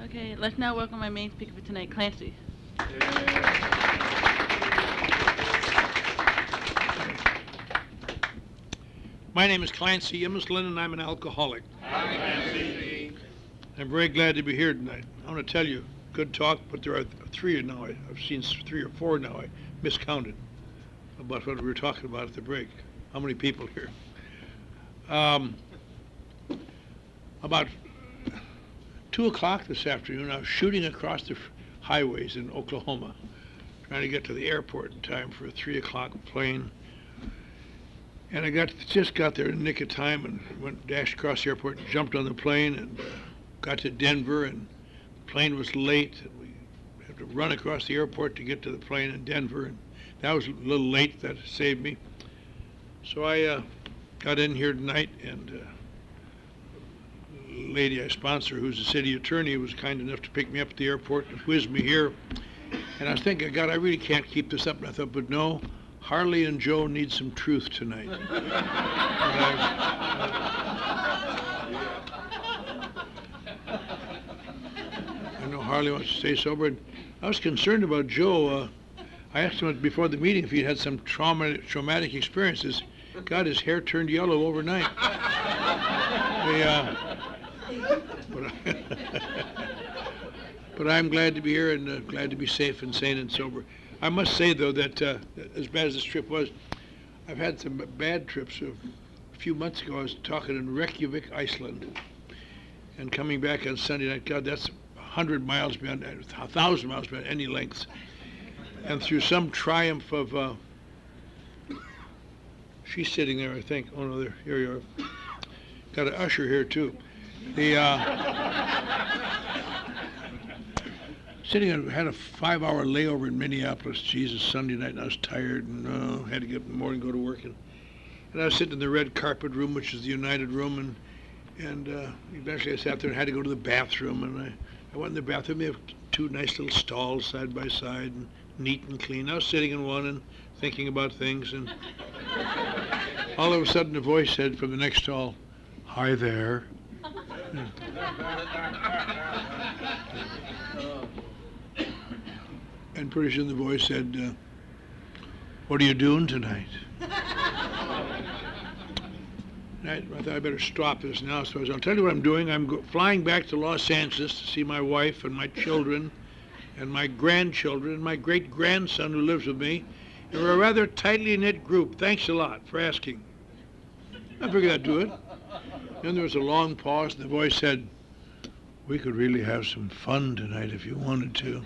Okay, let's now welcome my main speaker for tonight, Clancy. My name is Clancy Imislund, and I'm an alcoholic. Hi, Clancy. I'm very glad to be here tonight. I want to tell you, good talk, but there are three now. I've seen 3 or 4 now. I miscounted about what we were talking about at the break. How many people here? About 2 o'clock this afternoon, I was shooting across the highways in Oklahoma, trying to get to the airport in time for a 3 o'clock plane. And I just got there in the nick of time and dashed across the airport, and jumped on the plane, and got to Denver, and the plane was late, and we had to run across the airport to get to the plane in Denver, and that was a little late. That saved me. So I got in here tonight, and the lady I sponsor, who's the city attorney, was kind enough to pick me up at the airport and whiz me here. And I was thinking, God, I really can't keep this up. And I thought, but no, Harley and Joe need some truth tonight. I know Harley wants to stay sober. And I was concerned about Joe. I asked him before the meeting if he'd had some traumatic experiences. God, his hair turned yellow overnight. But I'm glad to be here, and glad to be safe and sane and sober. I must say, though, that as bad as this trip was, I've had some bad trips. A few months ago, I was talking in Reykjavik, Iceland, and coming back on Sunday night. God, that's 100 miles beyond, 1,000 miles beyond any lengths. And through some triumph of, she's sitting there, I think. Oh no, here you are. Got an usher here too. Sitting and had a 5-hour layover in Minneapolis. Jesus, Sunday night, and I was tired, and had to get up in the morning, go to work, and I was sitting in the red carpet room, which is the United room, and eventually I sat there and had to go to the bathroom, and I went in the bathroom. They have 2 nice little stalls side by side, and neat and clean. I was sitting in one and thinking about things, and all of a sudden a voice said from the next stall, "Hi there." And pretty soon the voice said, "What are you doing tonight?" And I thought I better stop this now. So I'll tell you what I'm doing. I'm flying back to Los Angeles to see my wife and my children and my grandchildren and my great-grandson who lives with me. And we're a rather tightly knit group. Thanks a lot for asking. I figured I'd do it. Then there was a long pause, and the voice said, "We could really have some fun tonight if you wanted to."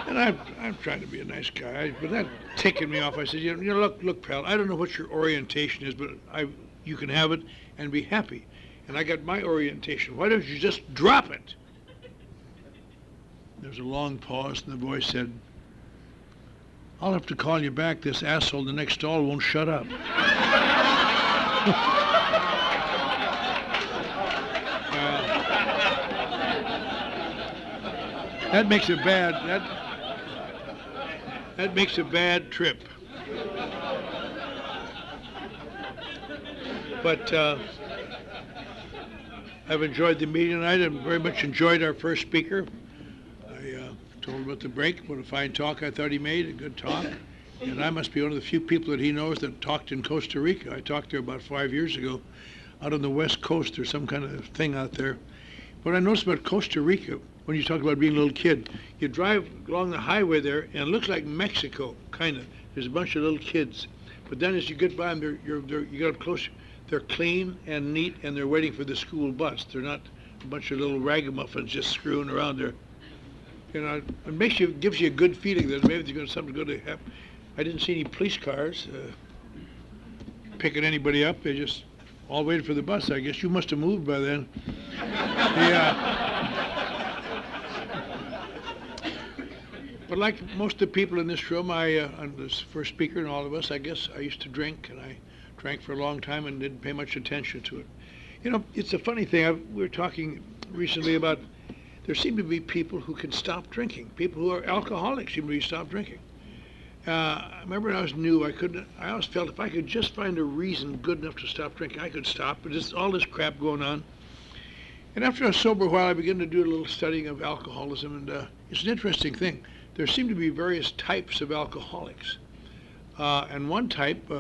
And I'm trying to be a nice guy, but that ticking me off. I said, you know, look, pal, I don't know what your orientation is, but you can have it and be happy. And I got my orientation. Why don't you just drop it? There was a long pause, and the voice said, "I'll have to call you back. This asshole in the next stall won't shut up." That makes a bad trip. But I've enjoyed the meeting tonight. I've very much enjoyed our first speaker. I told him at the break what a fine talk I thought he made, a good talk. And I must be one of the few people that he knows that talked in Costa Rica. I talked there about 5 years ago. Out on the West Coast, there's some kind of thing out there. What I noticed about Costa Rica, when you talk about being a little kid, you drive along the highway there, and it looks like Mexico, kind of. There's a bunch of little kids. But then as you get by them, you get up close, they're clean and neat, and they're waiting for the school bus. They're not a bunch of little ragamuffins just screwing around there. You know, it gives you a good feeling that maybe there's something going to happen. I didn't see any police cars picking anybody up. They just all waited for the bus. I guess you must have moved by then. But like most of the people in this room, I'm the first speaker and all of us, I guess I used to drink, and I drank for a long time and didn't pay much attention to it. You know, it's a funny thing. We were talking recently about there seem to be people who can stop drinking. People who are alcoholics seem to stop drinking. I remember when I was new, I always felt if I could just find a reason good enough to stop drinking, I could stop. But just all this crap going on. And after a sober while, I began to do a little studying of alcoholism, and it's an interesting thing. There seem to be various types of alcoholics. And one type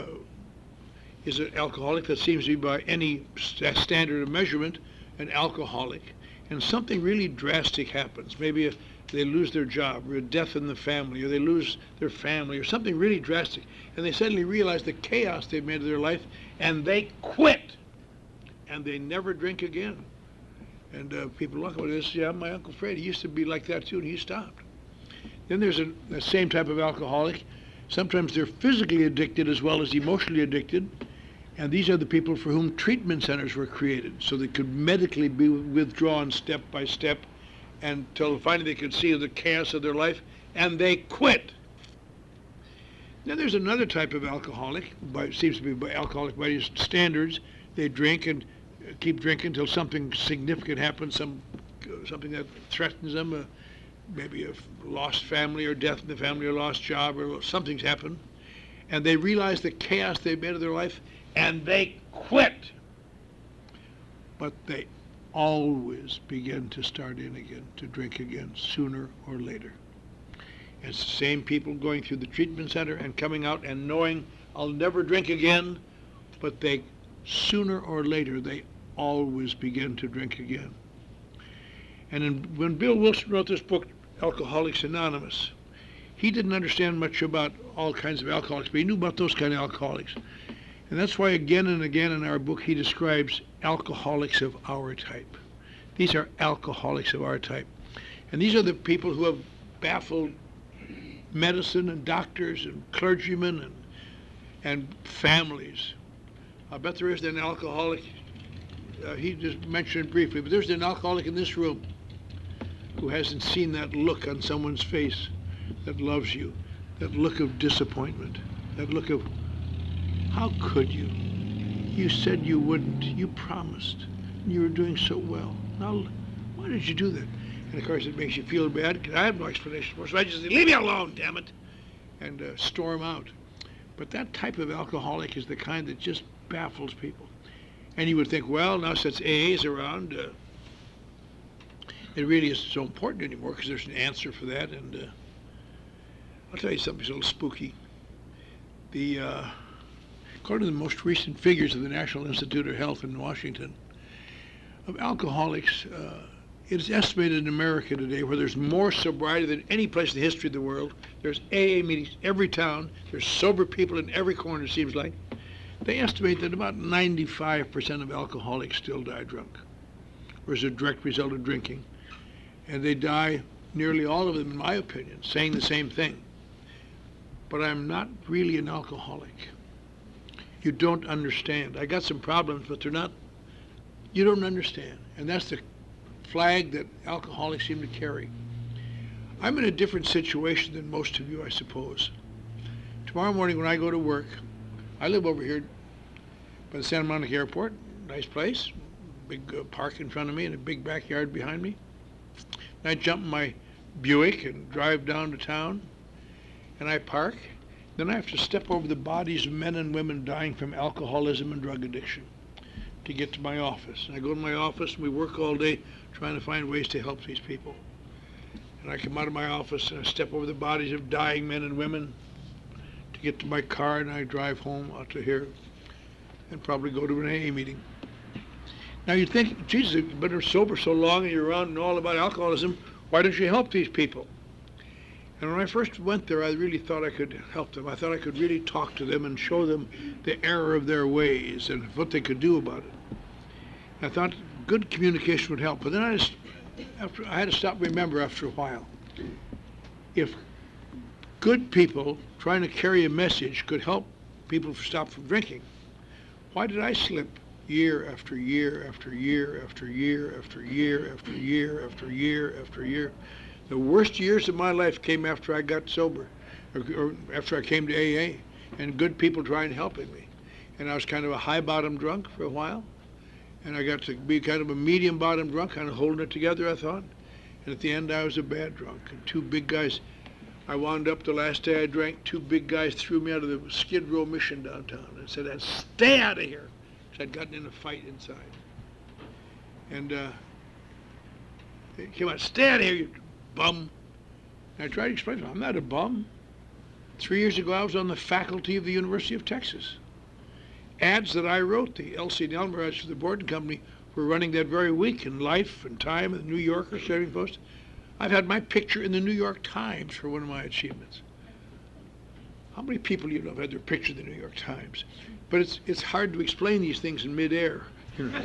is an alcoholic that seems to be, by any standard of measurement, an alcoholic. And something really drastic happens. Maybe they lose their job, or a death in the family, or they lose their family, or something really drastic. And they suddenly realize the chaos they've made of their life, and they quit. And they never drink again. And people look at this, yeah, my Uncle Fred, he used to be like that too, and he stopped. Then there's the same type of alcoholic. Sometimes they're physically addicted as well as emotionally addicted. And these are the people for whom treatment centers were created, so they could medically be withdrawn step by step until finally they could see the chaos of their life, and they quit. Then there's another type of alcoholic, seems to be alcoholic by these standards. They drink and keep drinking until something significant happens, something that threatens them, maybe a lost family or death in the family or lost job or something's happened. And they realize the chaos they've made of their life, and they quit. But they always begin to start in again, to drink again, sooner or later. And it's the same people going through the treatment center and coming out and knowing, I'll never drink again, but they, sooner or later, they always begin to drink again. And when Bill Wilson wrote this book, Alcoholics Anonymous, he didn't understand much about all kinds of alcoholics, but he knew about those kind of alcoholics. And that's why again and again in our book he describes alcoholics of our type. These are alcoholics of our type. And these are the people who have baffled medicine and doctors and clergymen and families. I bet there is an alcoholic, he just mentioned it briefly, but there's an alcoholic in this room who hasn't seen that look on someone's face that loves you, that look of disappointment, that look of, how could you? You said you wouldn't. You promised. You were doing so well. Now, why did you do that? And of course, it makes you feel bad, because I have no explanation for it. So I just say, leave me alone, damn it, and storm out. But that type of alcoholic is the kind that just baffles people. And you would think, well, now since AA is around, it really isn't so important anymore, because there's an answer for that. And I'll tell you something that's a little spooky. According to the most recent figures of the National Institute of Health in Washington, of alcoholics, it is estimated in America today, where there's more sobriety than any place in the history of the world. There's AA meetings every town. There's sober people in every corner, it seems like. They estimate that about 95% of alcoholics still die drunk, or as a direct result of drinking. And they die, nearly all of them, in my opinion, saying the same thing. But I'm not really an alcoholic. You don't understand. I got some problems, but they're not, you don't understand. And that's the flag that alcoholics seem to carry. I'm in a different situation than most of you, I suppose. Tomorrow morning when I go to work, I live over here by the Santa Monica Airport, nice place, big park in front of me and a big backyard behind me. And I jump in my Buick and drive down to town, and I park. Then I have to step over the bodies of men and women dying from alcoholism and drug addiction to get to my office. And I go to my office and we work all day trying to find ways to help these people. And I come out of my office and I step over the bodies of dying men and women to get to my car, and I drive home out to here and probably go to an AA meeting. Now you'd think, Jesus, you've been sober so long and you're around and all about alcoholism, why don't you help these people? And when I first went there, I really thought I could help them. I thought I could really talk to them and show them the error of their ways and what they could do about it. I thought good communication would help. But then I had to stop and remember after a while. If good people trying to carry a message could help people stop from drinking, why did I slip year after year after year after year after year after year after year after year? The worst years of my life came after I got sober, or after I came to AA, and good people trying helping me. And I was kind of a high bottom drunk for a while, and I got to be kind of a medium bottom drunk, kind of holding it together, I thought. And at the end, I was a bad drunk. And two big guys, I wound up the last day I drank, two big guys threw me out of the Skid Row Mission downtown and said, "Stay out of here," because I'd gotten in a fight inside. And He came out, stand here, you bum. And I tried to explain to him, I'm not a bum. 3 years ago, I was on the faculty of the University of Texas. Ads that I wrote, the L.C. and Elmer ads for the Borden Company, were running that very week in Life and Time and the New Yorker, Saving Post. I've had my picture in the New York Times for one of my achievements. How many people you know have had their picture in the New York Times? But it's hard to explain these things in midair. You know.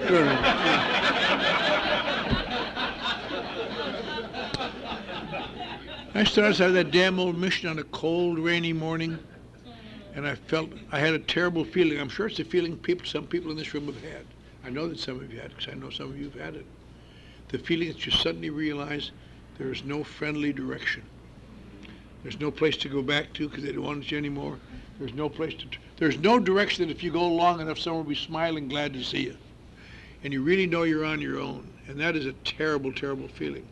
I started outside that damn old mission on a cold, rainy morning, and I had a terrible feeling. I'm sure it's a feeling some people in this room have had. I know that some of you had, because I know some of you have had it. The feeling that you suddenly realize there is no friendly direction. There's no place to go back to because they don't want you anymore. There's no direction that if you go long enough, someone will be smiling, glad to see you. And you really know you're on your own. And that is a terrible, terrible feeling.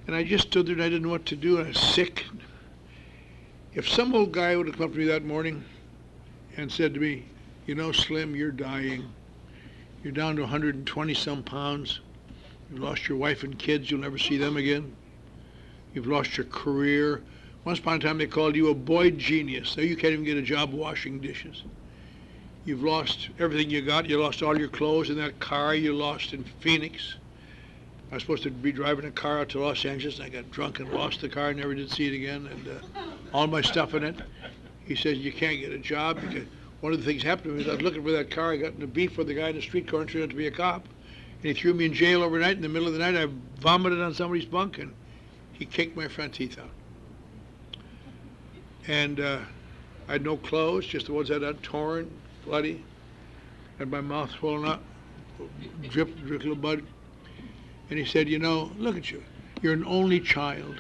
And I just stood there and I didn't know what to do, and I was sick. If some old guy would have come up to me that morning and said to me, you know, Slim, you're dying. You're down to 120 some pounds. You've lost your wife and kids. You'll never see them again. You've lost your career. Once upon a time they called you a boy genius. Now you can't even get a job washing dishes. You've lost everything you got. You lost all your clothes in that car you lost in Phoenix. I was supposed to be driving a car out to Los Angeles, and I got drunk and lost the car, never did see it again, and all my stuff in it. He says, you can't get a job because one of the things happened to me is I was looking for that car. I got in a beef with the guy in the street corner, turned out to be a cop, and he threw me in jail overnight. In the middle of the night, I vomited on somebody's bunk, and he kicked my front teeth out. And I had no clothes, just the ones I had torn, bloody, had my mouth swollen up, dripped a little blood. And he said, you know, look at you. You're an only child.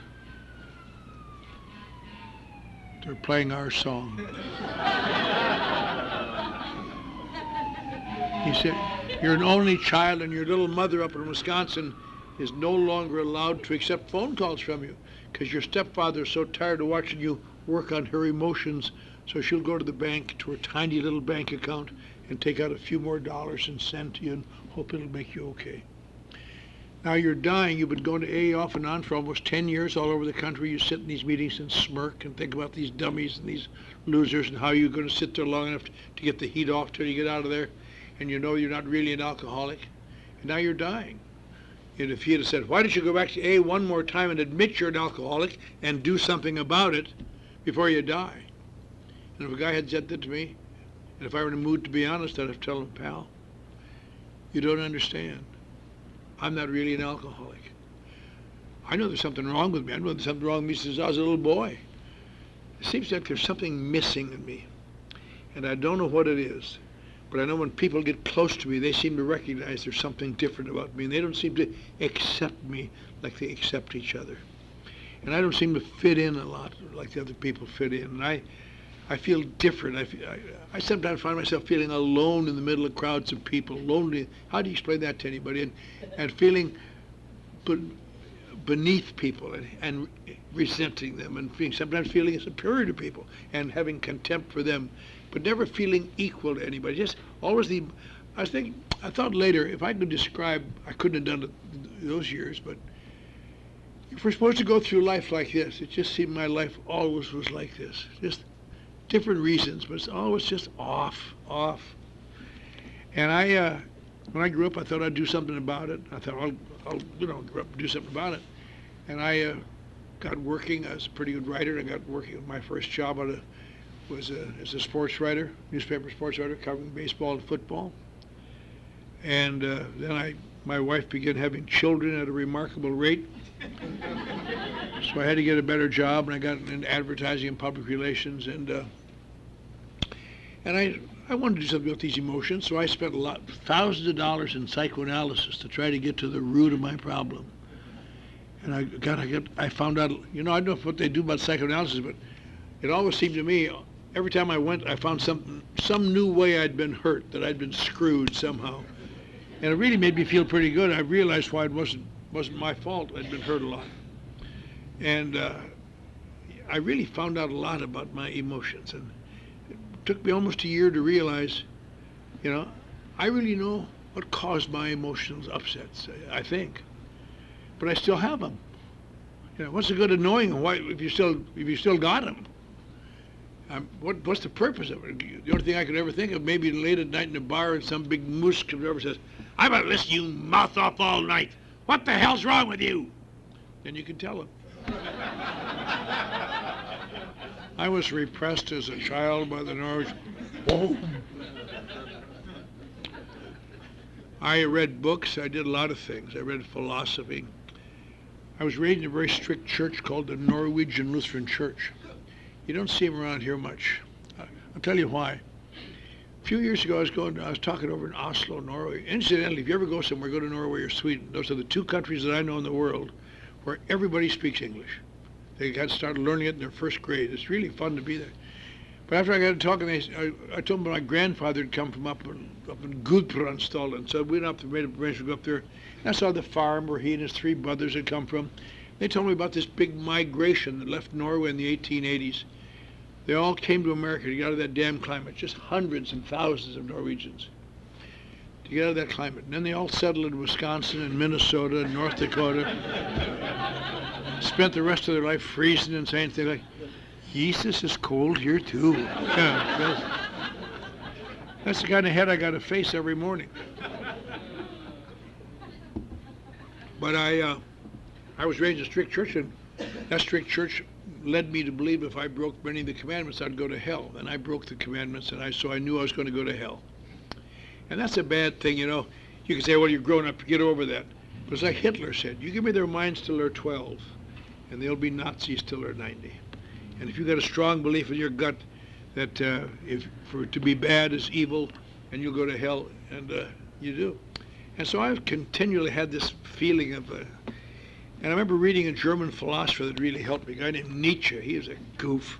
They're playing our song. He said, you're an only child, and your little mother up in Wisconsin is no longer allowed to accept phone calls from you because your stepfather is so tired of watching you work on her emotions, so she'll go to the bank, to her tiny little bank account, and take out a few more dollars and send to you and hope it'll make you okay. Now you're dying. You've been going to AA off and on for almost 10 years all over the country. You sit in these meetings and smirk and think about these dummies and these losers and how you're going to sit there long enough to get the heat off till you get out of there, and you know you're not really an alcoholic. And now you're dying. And if he had said, why don't you go back to AA one more time and admit you're an alcoholic and do something about it before you die? And if a guy had said that to me, and if I were in a mood to be honest, I'd have to tell him, pal, you don't understand. I'm not really an alcoholic. I know there's something wrong with me. I know there's something wrong with me since I was a little boy. It seems like there's something missing in me, and I don't know what it is. But I know when people get close to me, they seem to recognize there's something different about me, and they don't seem to accept me like they accept each other. And I don't seem to fit in a lot like the other people fit in. And I feel different. I sometimes find myself feeling alone in the middle of crowds of people, lonely. How do you explain that to anybody? And feeling beneath people and resenting them, and sometimes feeling superior to people and having contempt for them, but never feeling equal to anybody. Just always I thought later, if I could describe, I couldn't have done it those years, but if we're supposed to go through life like this, it just seemed my life always was like this. Just different reasons, but it's always just off. And when I grew up, I thought I'd do something about it. I thought I'll grow up and do something about it. And I got working. I was a pretty good writer. I got working. My first job was as a sports writer, newspaper sports writer, covering baseball and football. And then my wife began having children at a remarkable rate. So I had to get a better job, and I got into advertising and public relations, and I wanted to do something with these emotions, so I spent thousands of dollars in psychoanalysis to try to get to the root of my problem. And I found out, I don't know what they do about psychoanalysis, but it always seemed to me, every time I went, I found some new way I'd been hurt, that I'd been screwed somehow. And it really made me feel pretty good. I realized why it wasn't my fault. I'd been hurt a lot. And I really found out a lot about my emotions. And it took me almost a year to realize, I really know what caused my emotional upsets, I think. but I still have them. You know, what's the good of knowing why if you still got them? What's the purpose of it? The only thing I could ever think of, maybe late at night in a bar and some big moose comes over and says, "I'm going to listen to you mouth off all night. What the hell's wrong with you?" Then you can tell him. I was repressed as a child by the Norwich. Oh. I read books. I did a lot of things. I read philosophy. I was raised in a very strict church called the Norwegian Lutheran Church. You don't see them around here much. I'll tell you why. A few years ago, I was talking over in Oslo, Norway. Incidentally, if you ever go somewhere, go to Norway or Sweden. Those are the two countries that I know in the world where everybody speaks English. They got started learning it in their first grade. It's really fun to be there. But after I got to talking, I told them my grandfather had come from up in Gudbrandsdalen, so we went up there, made a arrangement to go up there. And I saw the farm where he and his three brothers had come from. They told me about this big migration that left Norway in the 1880s. They all came to America to get out of that damn climate, just hundreds and thousands of Norwegians to get out of that climate. And then they all settled in Wisconsin and Minnesota and North Dakota. Spent the rest of their life freezing and saying things like, "Jesus is cold here too." Yeah, that's the kind of head I got to face every morning. But I was raised in a strict church, and that strict church led me to believe if I broke many of the commandments, I'd go to hell. And I broke the commandments, and so I knew I was going to go to hell. And that's a bad thing, you know. You can say, well, you're grown up, get over that. But it's like Hitler said, you give me their minds till they're 12, and they'll be Nazis till they're 90. And if you've got a strong belief in your gut that to be bad is evil, and you'll go to hell, and you do. And so I've continually had this feeling of and I remember reading a German philosopher that really helped me, a guy named Nietzsche. He was a goof.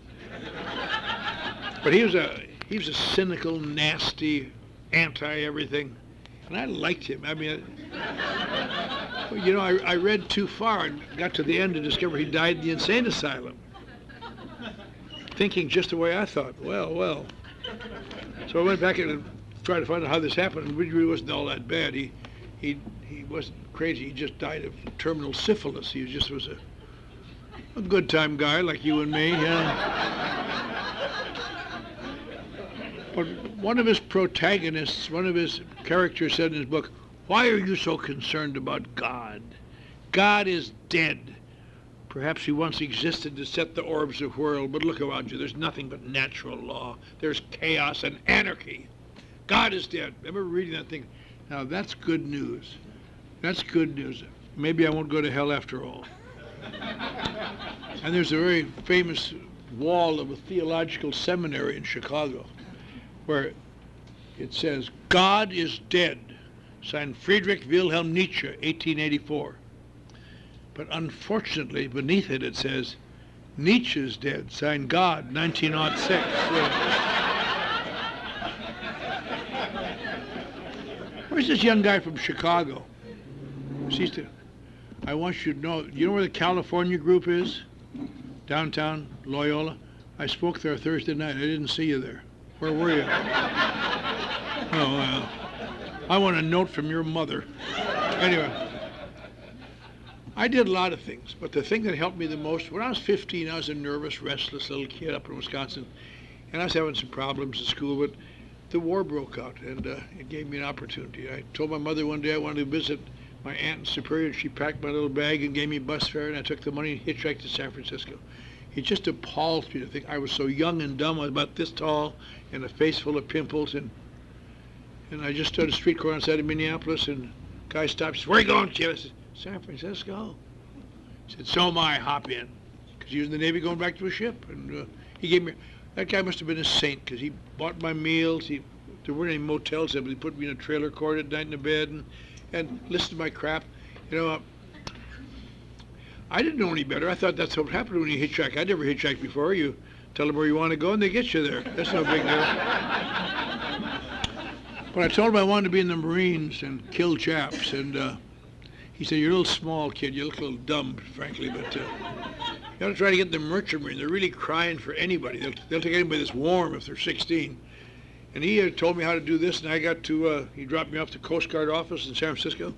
But he was a cynical, nasty, anti-everything. And I liked him. I mean, you know, I read too far and got to the end to discover he died in the insane asylum. Thinking just the way I thought. Well. So I went back and tried to find out how this happened, and it really wasn't all that bad. He wasn't crazy. He just died of terminal syphilis. He was a good time guy like you and me. Yeah. But one of his protagonists, one of his characters said in his book, "Why are you so concerned about God? God is dead. Perhaps he once existed to set the orbs of whirl, but look around you. There's nothing but natural law. There's chaos and anarchy. God is dead." I remember reading that thing. Now, that's good news. That's good news. Maybe I won't go to hell after all. And there's a very famous wall of a theological seminary in Chicago where it says, "God is dead," signed Friedrich Wilhelm Nietzsche, 1884. But unfortunately, beneath it, it says, "Nietzsche's dead," signed God, 1906. Yeah. Where's this young guy from Chicago? I want you to know, you know where the California group is? Downtown, Loyola? I spoke there Thursday night. I didn't see you there. Where were you? Oh, well. I want a note from your mother. Anyway, I did a lot of things, but the thing that helped me the most, when I was 15, I was a nervous, restless little kid up in Wisconsin, and I was having some problems at school, but the war broke out, and it gave me an opportunity. I told my mother one day I wanted to visit my aunt in Superior. She packed my little bag and gave me bus fare, and I took the money and hitchhiked to San Francisco. It just appalls me to think I was so young and dumb. I was about this tall and a face full of pimples, and I just stood at a street corner outside of Minneapolis, and a guy stopped and said, "Where are you going, kid?" I said, "San Francisco." He said, "So am I, hop in." Because he was in the Navy going back to a ship, and he gave me... That guy must have been a saint, because he bought my meals. There weren't any motels there, but he put me in a trailer court at night in the bed and listened to my crap. You know, I didn't know any better. I thought that's what happened when you hitchhike. I never hitchhiked before. You tell them where you want to go, and they get you there. That's no big deal. But I told him I wanted to be in the Marines and kill chaps, and he said, "You're a little small, kid. You look a little dumb, frankly, but you got to try to get in the Merchant Marine. They're really crying for anybody. They'll take anybody that's warm if they're 16. And he told me how to do this, and I got to, he dropped me off to Coast Guard office in San Francisco,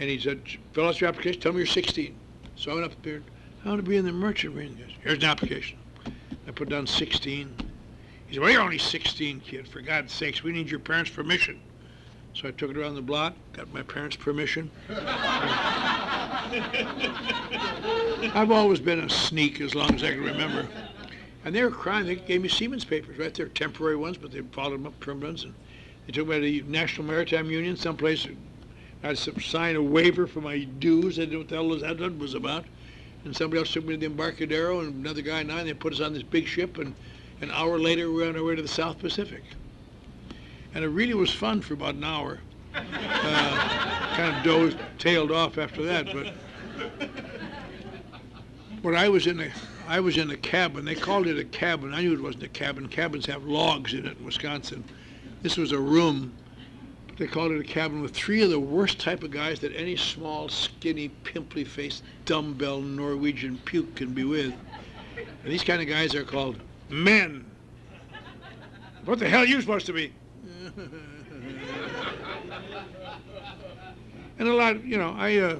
And he said, fill out your application, tell me you're 16. So I went up there, I want to be in the merchant marine. He goes, here's an application. I put down 16. He said, well, you're only 16, kid. For God's sakes, we need your parents' permission. So I took it around the block, got my parents' permission. I've always been a sneak as long as I can remember. And they were crying. They gave me Siemens papers, right? They're temporary ones, but they followed them up, permanent ones. And they took me to the National Maritime Union, someplace. I had to sign a waiver for my dues. I didn't know what the hell that was about. And somebody else took me to the Embarcadero, and another guy and I, and they put us on this big ship, and an hour later we were on our way to the South Pacific. And it really was fun for about an hour. Kind of tailed off after that, but I was in a cabin. They called it a cabin. I knew it wasn't a cabin. Cabins have logs in it in Wisconsin. This was a room. They called it a cabin with three of the worst type of guys that any small, skinny, pimply-faced, dumbbell Norwegian puke can be with. And these kind of guys are called men. What the hell are you supposed to be? And a lot, I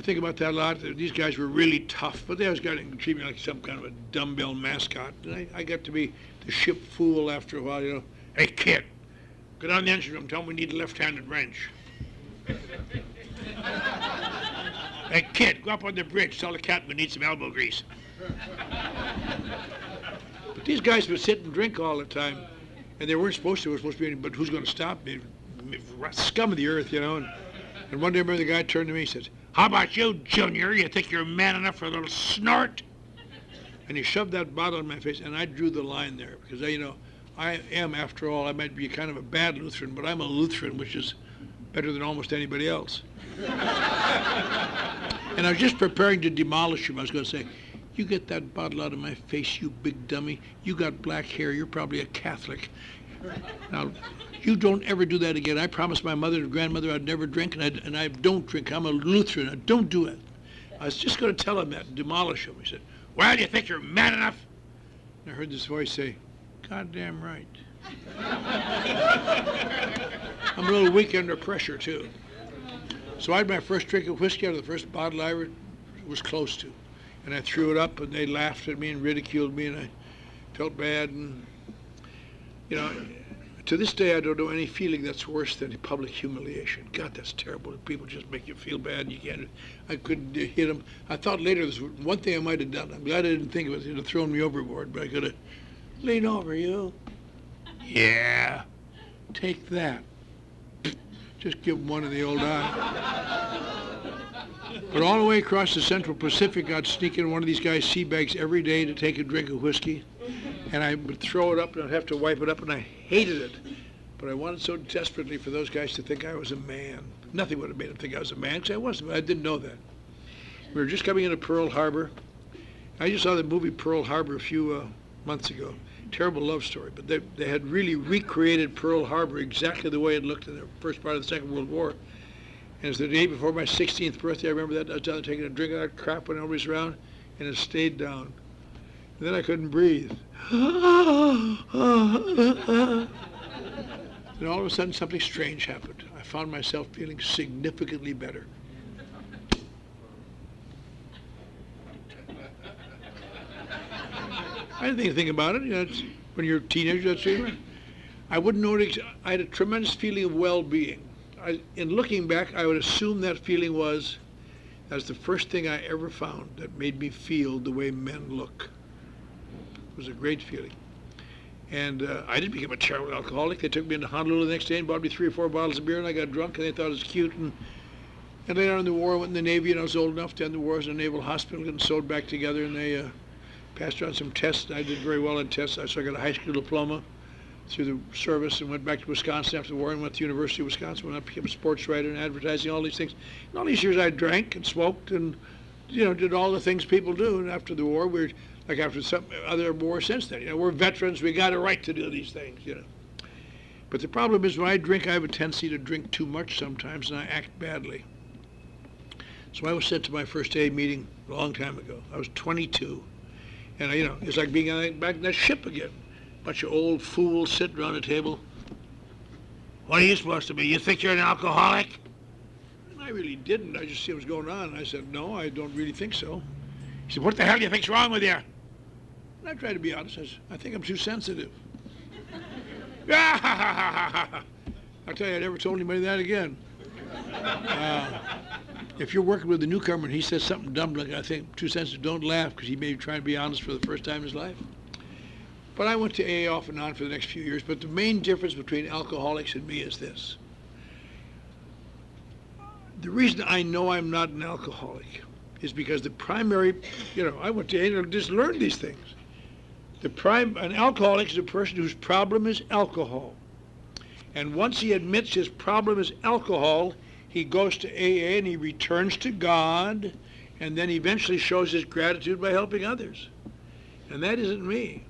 think about that a lot. These guys were really tough, but they always got to treat me like some kind of a dumbbell mascot. And I got to be the ship fool after a while, Hey, kid, go down the engine room, tell them we need a left-handed wrench. Hey, kid, go up on the bridge, tell the captain we need some elbow grease. But these guys would sit and drink all the time, and they weren't supposed to. It was supposed to be, but who's going to stop me? Scum of the earth, And one day, I remember the guy turned to me, he says, how about you, Junior? You think you're man enough for a little snort? And he shoved that bottle in my face, and I drew the line there, because, I am, after all, I might be kind of a bad Lutheran, but I'm a Lutheran, which is better than almost anybody else. And I was just preparing to demolish him. I was going to say, you get that bottle out of my face, you big dummy. You got black hair. You're probably a Catholic. Now, you don't ever do that again. I promised my mother and grandmother I'd never drink, and I don't drink. I'm a Lutheran. I don't do it. I was just going to tell him that and demolish him. He said, well, do you think you're man enough? And I heard this voice say, goddamn right. I'm a little weak under pressure, too. So I had my first drink of whiskey out of the first bottle I was close to. And I threw it up, and they laughed at me and ridiculed me, and I felt bad. And, to this day, I don't know any feeling that's worse than public humiliation. God, that's terrible. People just make you feel bad, and you can't. I couldn't hit them. I thought later there was one thing I might have done. I'm glad I didn't think of it. It would have thrown me overboard, but I could have leaned over you. Yeah, take that. Just give him one in the old eye. But all the way across the Central Pacific, I'd sneak in one of these guys' sea bags every day to take a drink of whiskey. And I would throw it up, and I'd have to wipe it up, and I hated it. But I wanted so desperately for those guys to think I was a man. Nothing would have made them think I was a man, because I wasn't. I didn't know that. We were just coming into Pearl Harbor. I just saw the movie Pearl Harbor a few months ago. Terrible love story, but they had really recreated Pearl Harbor exactly the way it looked in the first part of the Second World War. And it was the day before my 16th birthday. I remember that. I was down there taking a drink of that crap when nobody's around, and it stayed down. And then I couldn't breathe. And all of a sudden, something strange happened. I found myself feeling significantly better. I didn't think anything about it. It's, when you're a teenager, that's it. I wouldn't know it. I had a tremendous feeling of well-being. In looking back, I would assume that feeling was the first thing I ever found that made me feel the way men look. It was a great feeling. And I didn't become a terrible alcoholic. They took me into Honolulu the next day and bought me 3 or 4 bottles of beer, and I got drunk, and they thought it was cute. And later on in the war, I went in the Navy, and I was old enough to end the war as a naval hospital, and sewed back together, and they passed around some tests. I did very well in tests. So I got a high school diploma through the service and went back to Wisconsin after the war and went to the University of Wisconsin when I became a sports writer and advertising, all these things. And all these years I drank and smoked and, did all the things people do. And after the war, we're like after some other war since then. We're veterans. We got a right to do these things, But the problem is when I drink, I have a tendency to drink too much sometimes and I act badly. So I was sent to my first AA meeting a long time ago. I was 22. And, it's like being back in that ship again. Bunch of old fools sitting around a table. What are you supposed to be? You think you're an alcoholic? And I really didn't. I just see what was going on. And I said, no, I don't really think so. He said, what the hell do you think's wrong with you? And I tried to be honest. I said, I think I'm too sensitive. I'll tell you, I never told anybody that again. If you're working with a newcomer and he says something dumb like, I think too sensitive, don't laugh, because he may be trying to be honest for the first time in his life. But I went to AA off and on for the next few years. But the main difference between alcoholics and me is this. The reason I know I'm not an alcoholic is because the primary, I went to AA and just learned these things. An alcoholic is a person whose problem is alcohol. And once he admits his problem is alcohol, he goes to AA and he returns to God, and then eventually shows his gratitude by helping others. And that isn't me.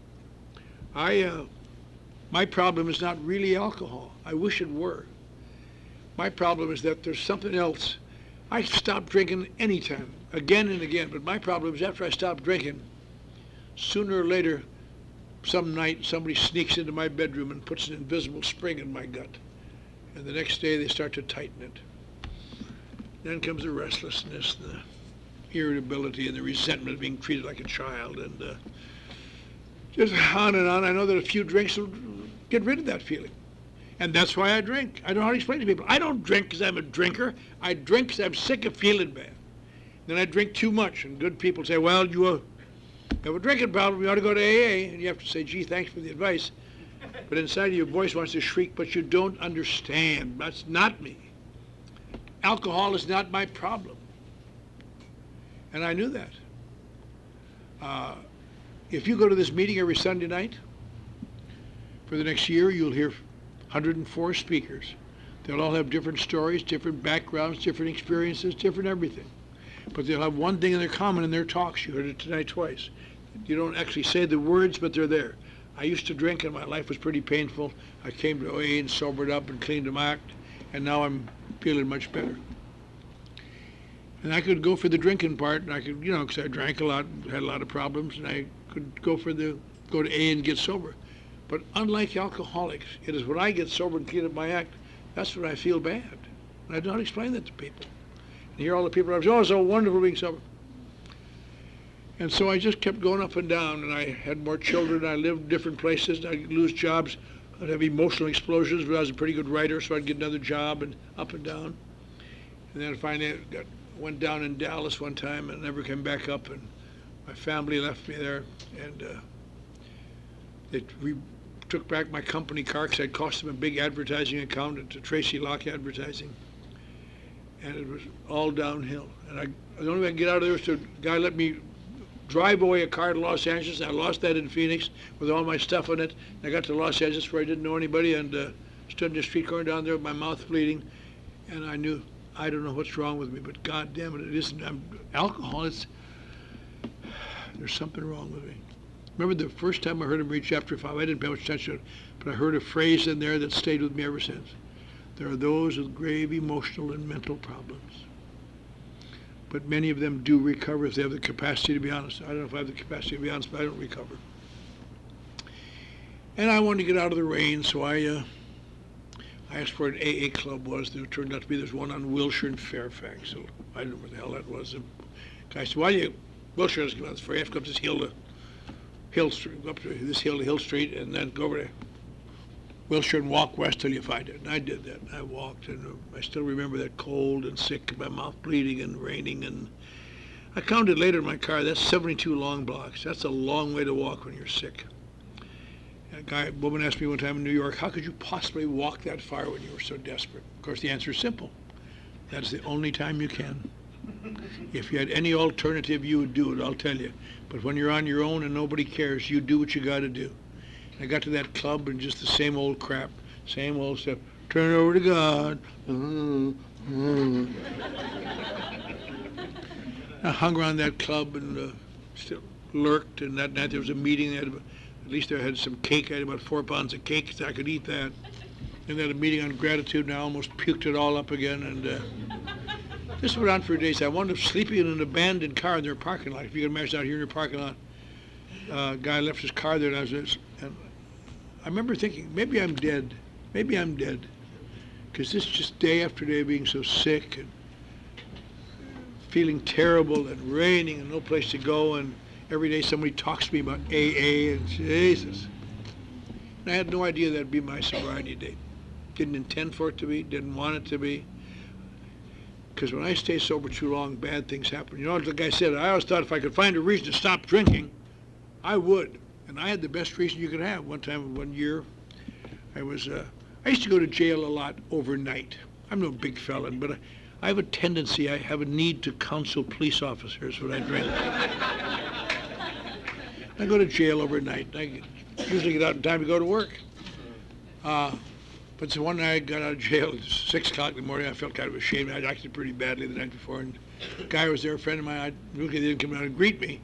My problem is not really alcohol. I wish it were. My problem is that there's something else. I stopped drinking anytime, again and again, but my problem is after I stopped drinking, sooner or later, some night somebody sneaks into my bedroom and puts an invisible spring in my gut. And the next day they start to tighten it. Then comes the restlessness, the irritability, and the resentment of being treated like a child, and just on and on. I know that a few drinks will get rid of that feeling. And that's why I drink. I don't know how to explain to people. I don't drink because I'm a drinker. I drink because I'm sick of feeling bad. Then I drink too much, and good people say, well, you have a drinking problem, you ought to go to AA. And you have to say, gee, thanks for the advice. But inside of your voice wants to shriek, but you don't understand. That's not me. Alcohol is not my problem. And I knew that. If you go to this meeting every Sunday night, for the next year, you'll hear 104 speakers. They'll all have different stories, different backgrounds, different experiences, different everything. But they'll have one thing in common in their talks. You heard it tonight twice. You don't actually say the words, but they're there. I used to drink, and my life was pretty painful. I came to OA and sobered up and cleaned my act, and now I'm feeling much better. And I could go for the drinking part, and I could, because I drank a lot, had a lot of problems, and I could go to A and get sober. But unlike alcoholics, it is when I get sober and clean up my act, that's when I feel bad. And I don't explain that to people. And hear all the people say, oh, it's so wonderful being sober. And so I just kept going up and down, and I had more children, I lived different places, and I'd lose jobs, I'd have emotional explosions, but I was a pretty good writer, so I'd get another job, and up and down. And then finally went down in Dallas one time and never came back up, and my family left me there, and they took back my company car because I'd cost them a big advertising account to Tracy Locke Advertising, and it was all downhill. And the only way I could get out of there was a guy let me drive away a car to Los Angeles. I lost that in Phoenix with all my stuff in it. And I got to Los Angeles where I didn't know anybody, and stood in the street corner down there with my mouth bleeding, and I knew, I don't know what's wrong with me, but God damn it isn't alcohol. There's something wrong with me. Remember the first time I heard him read chapter 5, I didn't pay much attention to it, but I heard a phrase in there that stayed with me ever since. There are those with grave emotional and mental problems. But many of them do recover if they have the capacity to be honest. I don't know if I have the capacity to be honest, but I don't recover. And I wanted to get out of the rain, so I asked where an AA club was. There turned out to be there's one on Wilshire and Fairfax. So I don't know where the hell that was. The guy said, Wilshire doesn't come out this far. You have to go up this hill to Hill Street, up to this hill to Hill Street, and then go over to Wilshire and walk west till you find it. And I did that. I walked, and I still remember that cold and sick, my mouth bleeding and raining. And I counted later in my car, that's 72 long blocks. That's a long way to walk when you're sick. And a woman asked me one time in New York, how could you possibly walk that far when you were so desperate? Of course, the answer is simple. That's the only time you can. If you had any alternative, you would do it, I'll tell you. But when you're on your own and nobody cares, you do what you got to do. I got to that club and just the same old crap, same old stuff. Turn it over to God. I hung around that club and still lurked. And that night there was a meeting. At least I had some cake. I had about 4 pounds of cake, so I could eat that. And they had a meeting on gratitude, and I almost puked it all up again. And this went on for days. I wound up sleeping in an abandoned car in their parking lot. If you can imagine out here in your parking lot, a guy left his car there, and I remember thinking, maybe I'm dead. Maybe I'm dead. Because this just day after day being so sick. And feeling terrible and raining and no place to go, and every day somebody talks to me about AA and Jesus. And I had no idea that'd be my sobriety date. Didn't intend for it to be, didn't want it to be. Because when I stay sober too long, bad things happen. You know, like I said, I always thought if I could find a reason to stop drinking, I would. And I had the best reason you could have. One year, I used to go to jail a lot overnight. I'm no big felon, but I have a tendency, I have a need to counsel police officers when I drink. I go to jail overnight. I usually get out in time to go to work. But so one night I got out of jail at 6 o'clock in the morning. I felt kind of ashamed. I'd acted pretty badly the night before. And the guy was there, a friend of mine. I really didn't come down and greet me.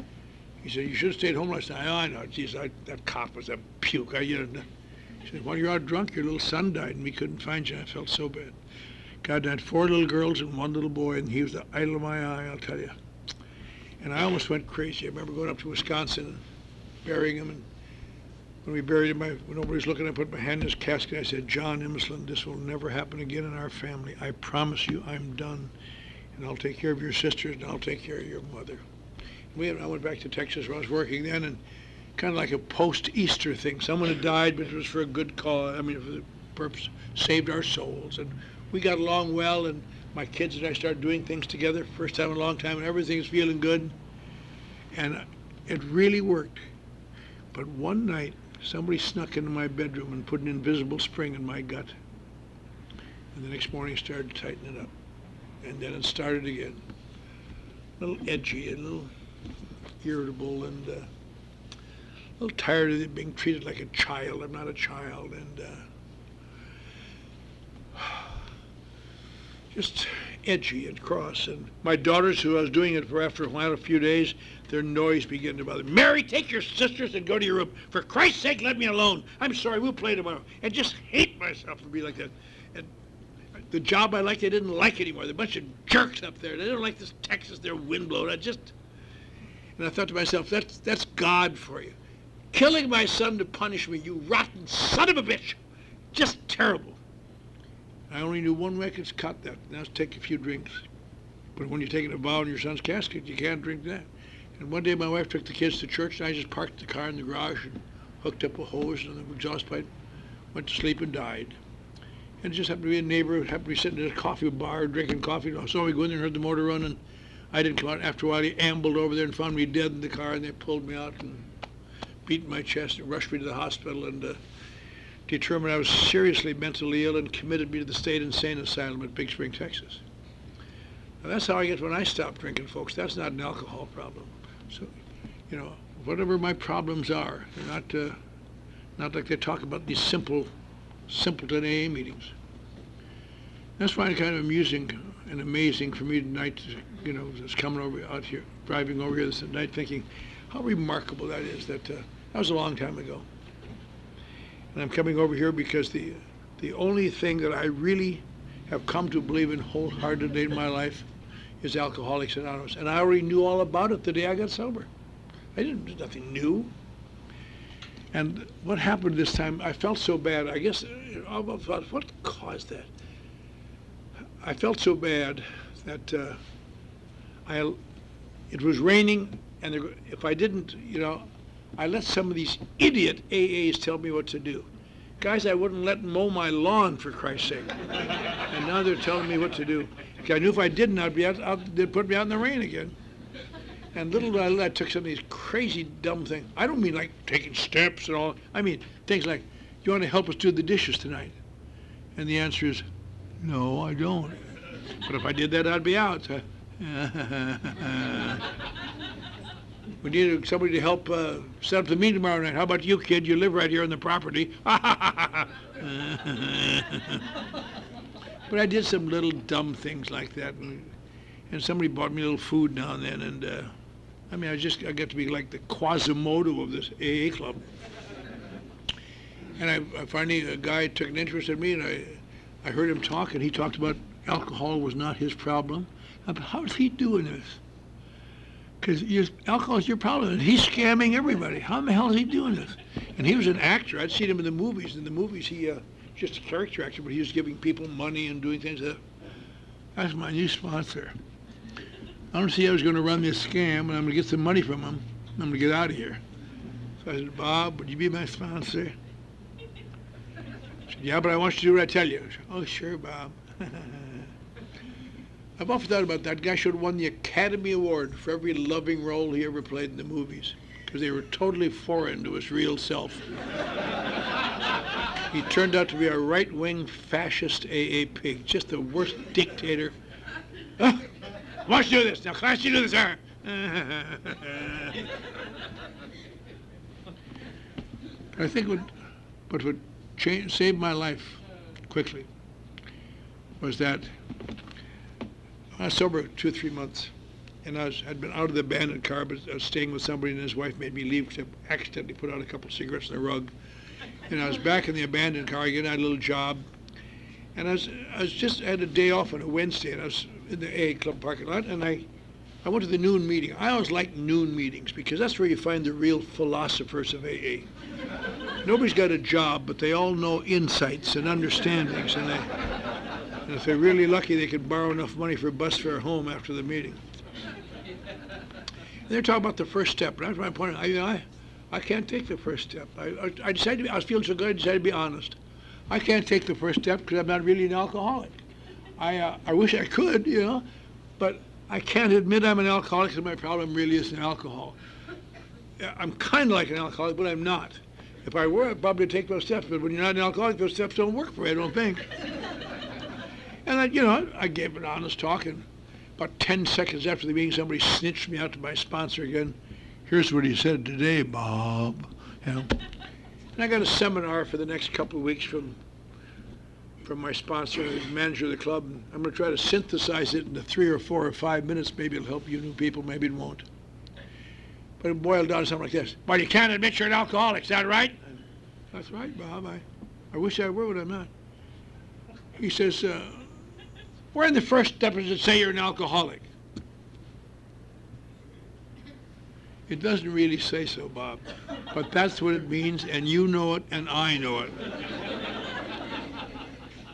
He said, "You should have stayed home last night." "Oh, I know. Geez, that cop was a puke." He said, "While you're out drunk, your little son died, and we couldn't find you." I felt so bad. God had 4 little girls and 1 little boy, and he was the idol of my eye, I'll tell you. And I almost went crazy. I remember going up to Wisconsin and burying him. And when we buried him, when nobody was looking, I put my hand in his casket. I said, "John Imislund, this will never happen again in our family. I promise you I'm done. And I'll take care of your sisters, and I'll take care of your mother." I went back to Texas where I was working then, and kind of like a post-Easter thing. Someone had died, but it was for a good cause. I mean, for the purpose, saved our souls. And we got along well, and my kids and I started doing things together. First time in a long time, and everything's feeling good. And it really worked. But one night, somebody snuck into my bedroom and put an invisible spring in my gut. And the next morning, started to tighten it up. And then it started again. A little edgy, a little irritable, and a little tired of it being treated like a child. I'm not a child, and just edgy and cross. And my daughters, who I was doing it for after a while, a few days, their noise began to bother me. "Mary, take your sisters and go to your room. For Christ's sake, let me alone. I'm sorry, we'll play tomorrow." And just hate myself for being like that. And the job I liked, I didn't like anymore. There are a bunch of jerks up there. They don't like this Texas, they're windblown. And I thought to myself, that's God for you. Killing my son to punish me, you rotten son of a bitch. Just terrible. I only knew one way I could cut that, and that's take a few drinks. But when you're taking a vow in your son's casket, you can't drink that. And one day my wife took the kids to church, and I just parked the car in the garage and hooked up a hose and the exhaust pipe, went to sleep and died. And it just happened to be a neighbor who happened to be sitting at a coffee bar drinking coffee. I saw me go in there and heard the motor run, and I didn't come out. After a while, he ambled over there and found me dead in the car, and they pulled me out and beat my chest and rushed me to the hospital and determined I was seriously mentally ill and committed me to the state insane asylum at Big Spring, Texas. Now, that's how I get when I stop drinking, folks. That's not an alcohol problem. So, you know, whatever my problems are, they're not like they talk about these simpleton AA meetings. That's why it's kind of amusing and amazing for me tonight, you know, just coming over out here, driving over here this night, thinking how remarkable that is. That was a long time ago. And I'm coming over here because the only thing that I really have come to believe in wholeheartedly in my life is Alcoholics Anonymous. And I already knew all about it the day I got sober. There's nothing new. And what happened this time, I felt so bad. I guess, what caused that? I felt so bad that it was raining, and if I didn't, you know, I let some of these idiot AAs tell me what to do. Guys I wouldn't let mow my lawn, for Christ's sake. And now they're telling me what to do. I knew if I didn't, they'd put me out in the rain again. And little by little, I took some of these crazy, dumb things. I don't mean like taking steps and all. I mean things like, "You want to help us do the dishes tonight?" And the answer is, "No, I don't. But if I did that, I'd be out." "We need somebody to help set up the meeting tomorrow night. How about you, kid? You live right here on the property." But I did some little dumb things like that, and somebody bought me a little food now and then, and I mean, I got to be like the Quasimodo of this AA club. And I finally, a guy took an interest in me, and I heard him talk, and he talked about alcohol was not his problem. How is he doing this? Because alcohol is your problem, and he's scamming everybody. How in the hell is he doing this? And he was an actor. I'd seen him in the movies. In the movies, he just a character actor, but he was giving people money and doing things. That's my new sponsor. I don't see how he's going to run this scam, and I'm going to get some money from him. I'm going to get out of here. So I said, Bob, would you be my sponsor? He said, yeah, but I want you to do what I tell you. I said, oh, sure, Bob. I've often thought about that guy should have won the Academy Award for every loving role he ever played in the movies, because they were totally foreign to his real self. He turned out to be a right-wing fascist AA pig, just the worst dictator. Oh, I want you to do this. Now, class, you do this, sir. I think what would save my life quickly was that I was sober 2 or 3 months, and I'd been out of the abandoned car, but I was staying with somebody, and his wife made me leave because I accidentally put out a couple of cigarettes on the rug. And I was back in the abandoned car again. I had a little job, and I had a day off on a Wednesday, and I was in the AA club parking lot, and I went to the noon meeting. I always like noon meetings because that's where you find the real philosophers of AA. Nobody's got a job, but they all know insights and understandings, and if they're really lucky, they could borrow enough money for a bus fare home after the meeting. And they're talking about the first step, and that's my point. I can't take the first step. I decided I was feeling so good, I decided to be honest. I can't take the first step because I'm not really an alcoholic. I wish I could, but I can't admit I'm an alcoholic because my problem really isn't alcohol. I'm kind of like an alcoholic, but I'm not. If I were, I'd probably take those steps, but when you're not an alcoholic, those steps don't work for you, I don't think. And I gave an honest talk, and about 10 seconds after the meeting, somebody snitched me out to my sponsor again. Here's what he said today, Bob. And I got a seminar for the next couple of weeks from my sponsor, the manager of the club. And I'm going to try to synthesize it into 3 or 4 or 5 minutes. Maybe it'll help you new people, maybe it won't. But it boiled down to something like this. Well, you can't admit you're an alcoholic, is that right? That's right, Bob. I wish I were, but I'm not. He says, where in the first step does it say you're an alcoholic? It doesn't really say so, Bob, but that's what it means, and you know it, and I know it.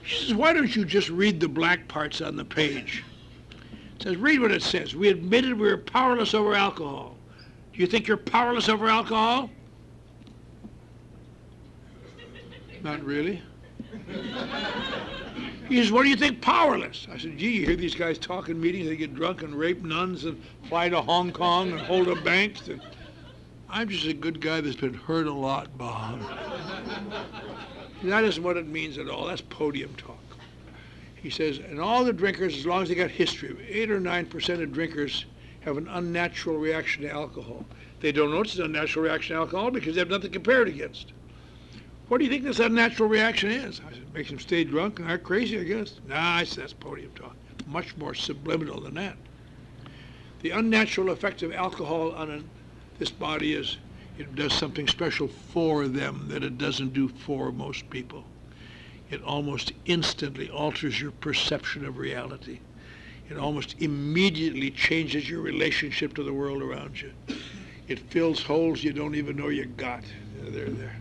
She says, why don't you just read the black parts on the page? It says, read what it says. We admitted we were powerless over alcohol. Do you think you're powerless over alcohol? Not really. He says, what do you think powerless? I said, gee, you hear these guys talk in meetings, they get drunk and rape nuns and fly to Hong Kong and hold up banks. And I'm just a good guy that's been hurt a lot, Bob. That isn't what it means at all. That's podium talk. He says, and all the drinkers, as long as they got history, 8 or 9% of drinkers have an unnatural reaction to alcohol. They don't know it's an unnatural reaction to alcohol because they have nothing to compare it against. What do you think this unnatural reaction is? I said, makes them stay drunk and act crazy, I guess. Nah, I said, that's podium talk. Much more subliminal than that. The unnatural effect of alcohol on this body is it does something special for them that it doesn't do for most people. It almost instantly alters your perception of reality. It almost immediately changes your relationship to the world around you. It fills holes you don't even know you got. They're there.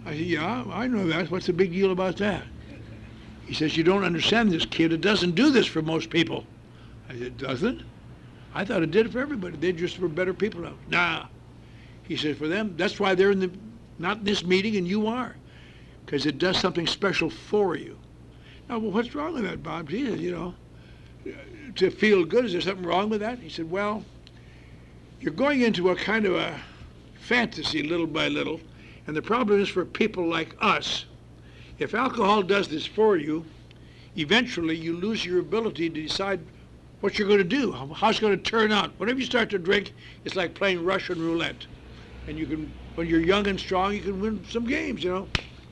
I said, yeah, I know that. What's the big deal about that? He says, you don't understand this, kid. It doesn't do this for most people. I said, doesn't? I thought it did for everybody. They just were better people now. Nah. He says, for them, that's why they're not in this meeting and you are. Because it does something special for you. Now, well, what's wrong with that, Bob? Jesus, to feel good, is there something wrong with that? He said, well, you're going into a kind of a fantasy little by little. And the problem is for people like us, if alcohol does this for you, eventually you lose your ability to decide what you're going to do, how it's going to turn out. Whenever you start to drink, it's like playing Russian roulette. And you can, when you're young and strong, you can win some games,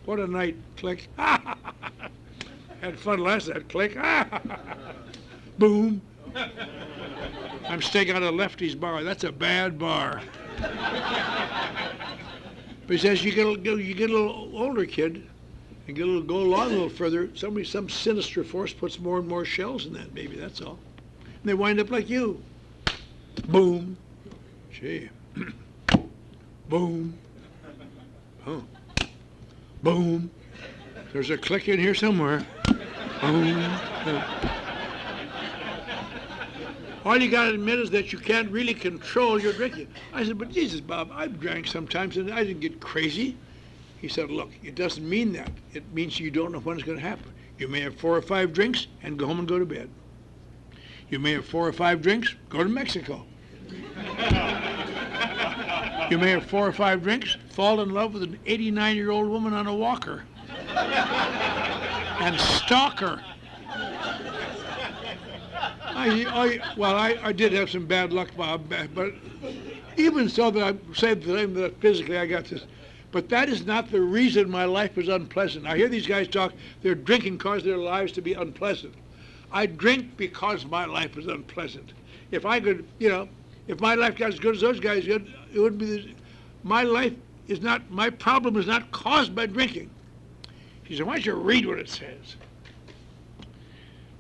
What a night, click. Had fun last night, click. Boom. I'm staying out of Lefty's bar. That's a bad bar. But he says you get a little older, kid, and go along a little further. Some sinister force puts more and more shells in that baby. That's all. And they wind up like you. Boom. Gee. Boom. Oh. Boom. There's a click in here somewhere. Boom. All you got to admit is that you can't really control your drinking. I said, but Jesus, Bob, I've drank sometimes and I didn't get crazy. He said, look, it doesn't mean that. It means you don't know when it's going to happen. You may have 4 or 5 drinks and go home and go to bed. You may have 4 or 5 drinks, go to Mexico. You may have 4 or 5 drinks, fall in love with an 89-year-old woman on a walker and stalk her. I did have some bad luck, Bob, but even so that I say the same that physically I got this. But that is not the reason my life was unpleasant. I hear these guys talk, they're drinking cause their lives to be unpleasant. I drink because my life is unpleasant. If I could, if my life got as good as those guys did, it would be, my problem is not caused by drinking. He said, why don't you read what it says?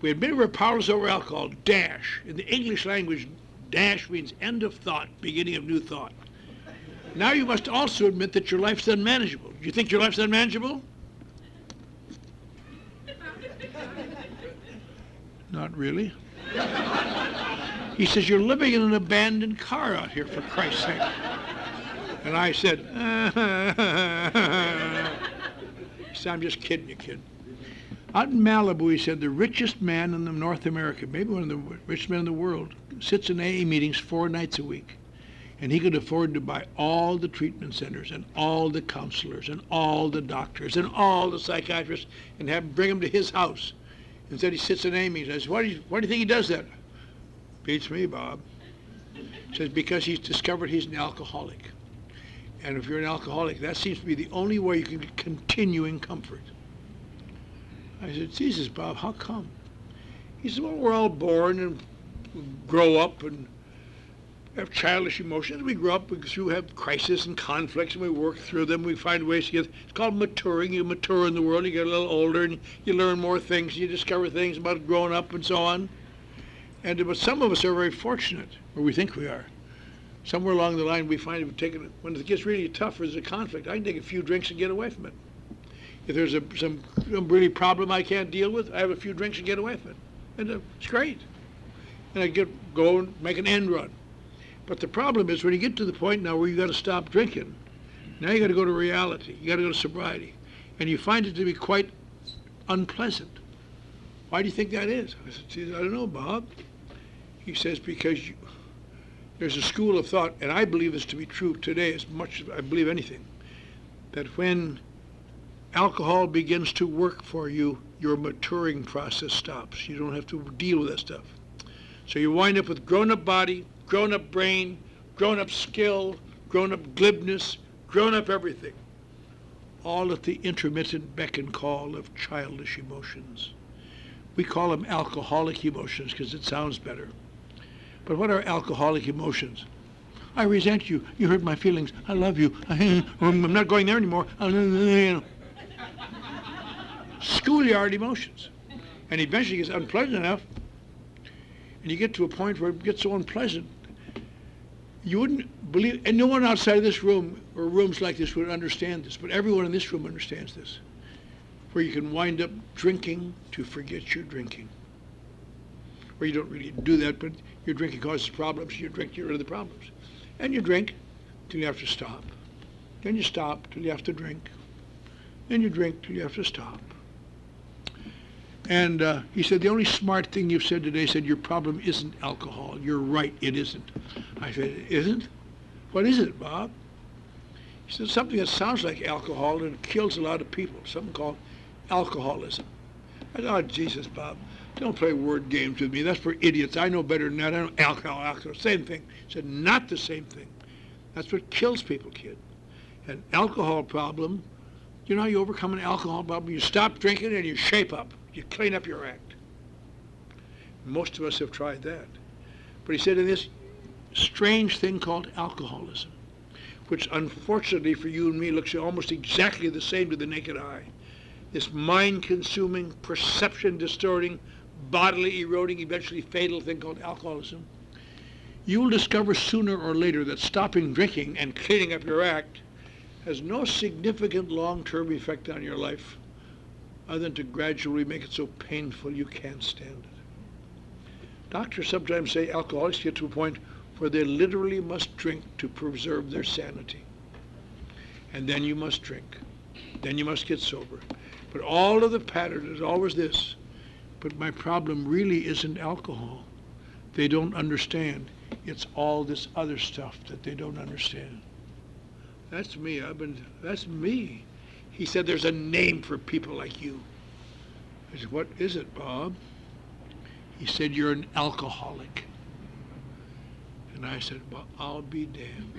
We admit we're powerless over alcohol, dash. In the English language, dash means end of thought, beginning of new thought. Now you must also admit that your life's unmanageable. Do you think your life's unmanageable? Not really. He says, you're living in an abandoned car out here, for Christ's sake. And I said, he said, I'm just kidding you, kid. Out in Malibu, he said, the richest man in North America, maybe one of the richest men in the world, sits in AA meetings 4 nights a week. And he could afford to buy all the treatment centers and all the counselors and all the doctors and all the psychiatrists and bring them to his house. Instead, he sits in AA meetings. I said, why do you think he does that? Beats me, Bob. He says, because he's discovered he's an alcoholic. And if you're an alcoholic, that seems to be the only way you can get continuing comfort. I said, Jesus, Bob, how come? He said, well, we're all born and grow up and have childish emotions. We grow up because you have crisis and conflicts, and we work through them. We find ways to get, it's called maturing. You mature in the world, you get a little older, and you learn more things, you discover things about growing up and so on. But some of us are very fortunate, or we think we are. Somewhere along the line, we find when it gets really tough, there's a conflict, I can take a few drinks and get away from it. If there's some really problem I can't deal with, I have a few drinks and get away from it. And it's great. And I go and make an end run. But the problem is when you get to the point now where you got to stop drinking, now you got to go to reality. You got to go to sobriety. And you find it to be quite unpleasant. Why do you think that is? I said, I don't know, Bob. He says, because there's a school of thought, and I believe this to be true today as much as I believe anything, that when alcohol begins to work for you, your maturing process stops. You don't have to deal with that stuff. So you wind up with grown-up body, grown-up brain, grown-up skill, grown-up glibness, grown-up everything. All at the intermittent beck and call of childish emotions. We call them alcoholic emotions because it sounds better. But what are alcoholic emotions? I resent you. You hurt my feelings. I love you. I'm not going there anymore. Schoolyard emotions. And eventually it gets unpleasant enough, and you get to a point where it gets so unpleasant, you wouldn't believe, and no one outside of this room or rooms like this would understand this, but everyone in this room understands this, where you can wind up drinking to forget you're drinking. Or you don't really do that, but your drinking causes problems, you drink to get rid of the problems. And you drink till you have to stop. Then you stop till you have to drink. Then you drink till you have to stop. And he said, the only smart thing you've said today, said your problem isn't alcohol. You're right, it isn't. I said, it isn't? What is it, Bob? He said, something that sounds like alcohol and kills a lot of people, something called alcoholism. I said, oh, Jesus, Bob, don't play word games with me. That's for idiots. I know better than that. I know alcohol, same thing. He said, not the same thing. That's what kills people, kid. An alcohol problem, you know how you overcome an alcohol problem? You stop drinking and you shape up. You clean up your act. Most of us have tried that. But he said in this strange thing called alcoholism, which unfortunately for you and me looks almost exactly the same to the naked eye. This mind-consuming, perception-distorting, bodily eroding, eventually fatal thing called alcoholism. You will discover sooner or later that stopping drinking and cleaning up your act has no significant long-term effect on your life other than to gradually make it so painful you can't stand it. Doctors sometimes say alcoholics get to a point where they literally must drink to preserve their sanity. And then you must drink. Then you must get sober. But all of the pattern is always this. But my problem really isn't alcohol. They don't understand. It's all this other stuff that they don't understand. That's me. That's me. He said there's a name for people like you. I said, what is it, Bob? He said, you're an alcoholic. And I said, well, I'll be damned.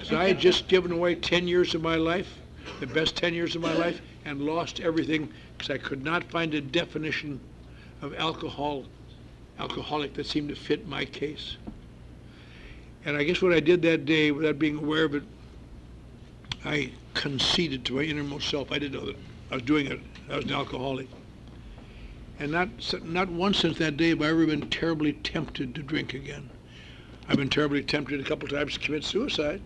So I had just given away 10 years of my life, the best 10 years of my life, and lost everything because I could not find a definition of alcoholic that seemed to fit my case. And I guess what I did that day, without being aware of it, I conceded to my innermost self. I didn't know that I was doing it. I was an alcoholic. And not once since that day have I ever been terribly tempted to drink again. I've been terribly tempted a couple times to commit suicide.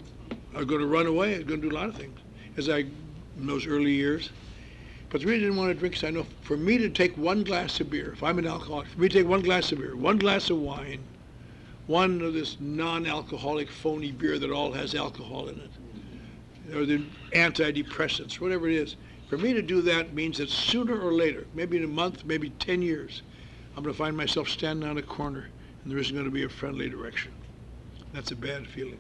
I was going to run away. I was going to do a lot of things in those early years. But the reason I didn't want to drink is I know for me to take one glass of beer, if I'm an alcoholic, for me to take one glass of beer, one glass of wine, one of this non-alcoholic phony beer that all has alcohol in it, or the antidepressants, whatever it is, for me to do that means that sooner or later, maybe in a month, maybe 10 years, I'm going to find myself standing on a corner and there isn't going to be a friendly direction. That's a bad feeling.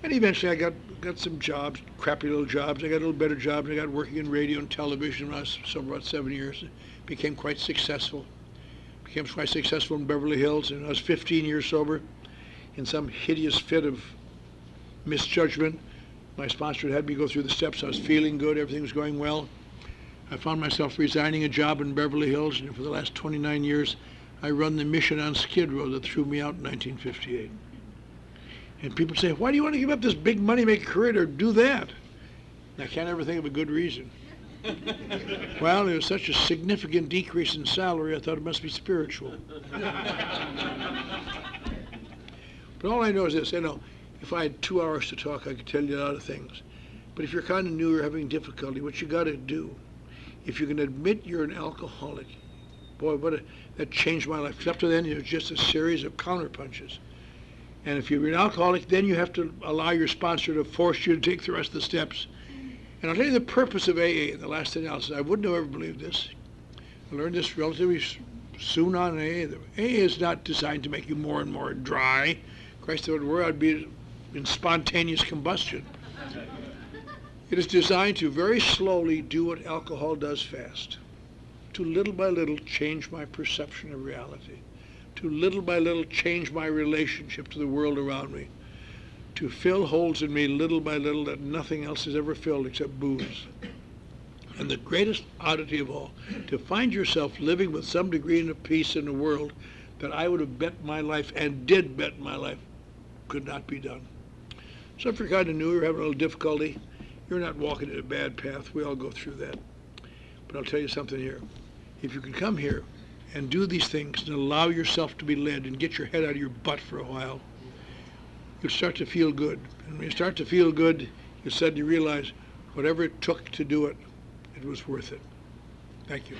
And eventually I got some jobs, crappy little jobs. I got a little better jobs. I got working in radio and television when I was sober about 7 years. Became quite successful. Became quite successful in Beverly Hills. And I was 15 years sober. In some hideous fit of misjudgment, my sponsor had me go through the steps. I was feeling good. Everything was going well. I found myself resigning a job in Beverly Hills. And for the last 29 years, I run the mission on Skid Row that threw me out in 1958. And people say, why do you want to give up this big money-making career to do that? And I can't ever think of a good reason. Well, there was such a significant decrease in salary, I thought it must be spiritual. But all I know is this, if I had 2 hours to talk, I could tell you a lot of things. But if you're kind of new or having difficulty, what you got to do, if you can admit you're an alcoholic, boy, that changed my life. 'Cause up to then, it was just a series of counterpunches. And if you're an alcoholic, then you have to allow your sponsor to force you to take the rest of the steps. And I'll tell you the purpose of AA, the last analysis. I wouldn't have ever believed this. I learned this relatively soon on in AA. AA is not designed to make you more and more dry. Christ, if it were, I'd be in spontaneous combustion. It is designed to very slowly do what alcohol does fast. To little by little change my perception of reality. To little by little change my relationship to the world around me, to fill holes in me little by little that nothing else has ever filled except booze. And the greatest oddity of all, to find yourself living with some degree of peace in a world that I would have bet my life, and did bet my life, could not be done. So if you're kind of new, you're having a little difficulty, you're not walking in a bad path. We all go through that. But I'll tell you something here. If you can come here and do these things and allow yourself to be led and get your head out of your butt for a while, you'll start to feel good. And when you start to feel good, you suddenly realize whatever it took to do it, it was worth it. Thank you.